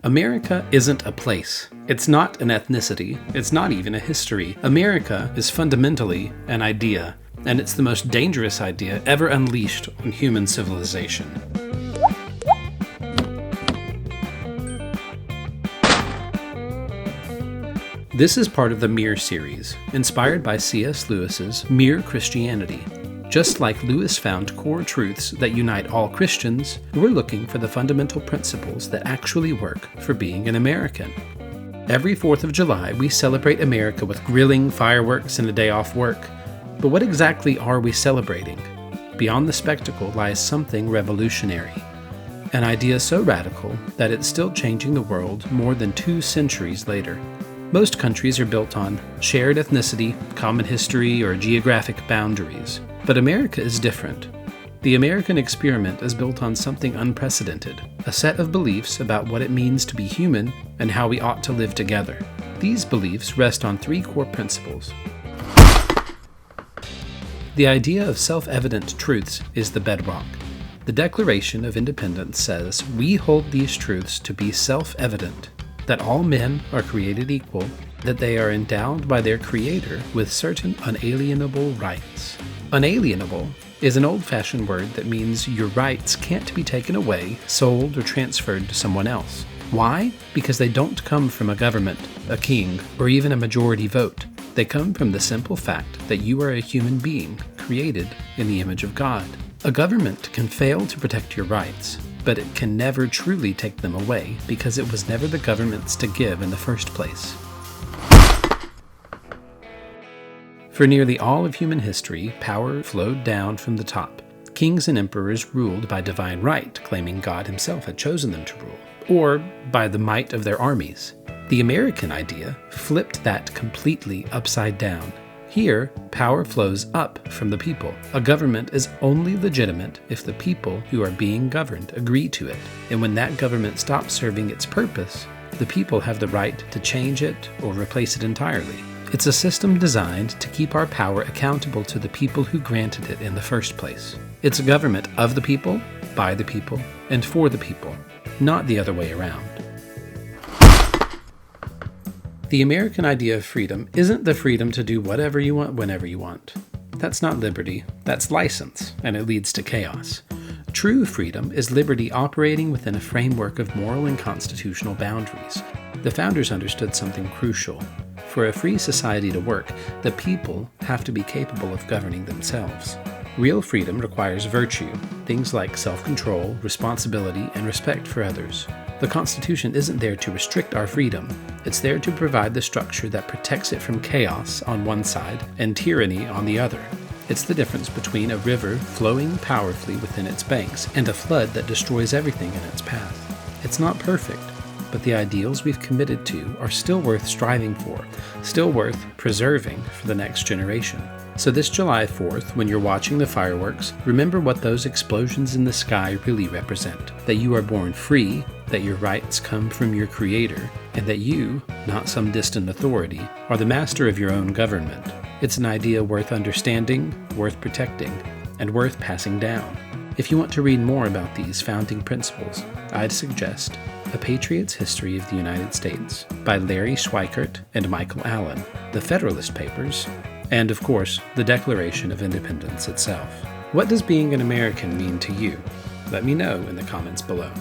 America isn't a place. It's not an ethnicity. It's not even a history. America is fundamentally an idea, and it's the most dangerous idea ever unleashed on human civilization. This is part of the Mere series, inspired by C.S. Lewis's Mere Christianity. Just like Lewis found core truths that unite all Christians, we're looking for the fundamental principles that actually work for being an American. Every 4th of July, we celebrate America with grilling, fireworks, and a day off work. But what exactly are we celebrating? Beyond the spectacle lies something revolutionary. An idea so radical that it's still changing the world more than 2 centuries later. Most countries are built on shared ethnicity, common history, or geographic boundaries. But America is different. The American experiment is built on something unprecedented, a set of beliefs about what it means to be human and how we ought to live together. These beliefs rest on 3 core principles. The idea of self-evident truths is the bedrock. The Declaration of Independence says, "We hold these truths to be self-evident, that all men are created equal, that they are endowed by their Creator with certain unalienable rights." Unalienable is an old-fashioned word that means your rights can't be taken away, sold, or transferred to someone else. Why? Because they don't come from a government, a king, or even a majority vote. They come from the simple fact that you are a human being created in the image of God. A government can fail to protect your rights, but it can never truly take them away because it was never the government's to give in the first place. For nearly all of human history, power flowed down from the top. Kings and emperors ruled by divine right, claiming God himself had chosen them to rule, or by the might of their armies. The American idea flipped that completely upside down. Here, power flows up from the people. A government is only legitimate if the people who are being governed agree to it. And when that government stops serving its purpose, the people have the right to change it or replace it entirely. It's a system designed to keep our power accountable to the people who granted it in the first place. It's a government of the people, by the people, and for the people, not the other way around. The American idea of freedom isn't the freedom to do whatever you want whenever you want. That's not liberty, that's license, and it leads to chaos. True freedom is liberty operating within a framework of moral and constitutional boundaries. The founders understood something crucial. For a free society to work, the people have to be capable of governing themselves. Real freedom requires virtue, things like self-control, responsibility, and respect for others. The Constitution isn't there to restrict our freedom. It's there to provide the structure that protects it from chaos on one side and tyranny on the other. It's the difference between a river flowing powerfully within its banks and a flood that destroys everything in its path. It's not perfect, but the ideals we've committed to are still worth striving for, still worth preserving for the next generation. So this July 4th, when you're watching the fireworks, remember what those explosions in the sky really represent. That you are born free, that your rights come from your Creator, and that you, not some distant authority, are the master of your own government. It's an idea worth understanding, worth protecting, and worth passing down. If you want to read more about these founding principles, I'd suggest A Patriot's History of the United States by Larry Schweikart and Michael Allen, the Federalist Papers, and of course, the Declaration of Independence itself. What does being an American mean to you? Let me know in the comments below.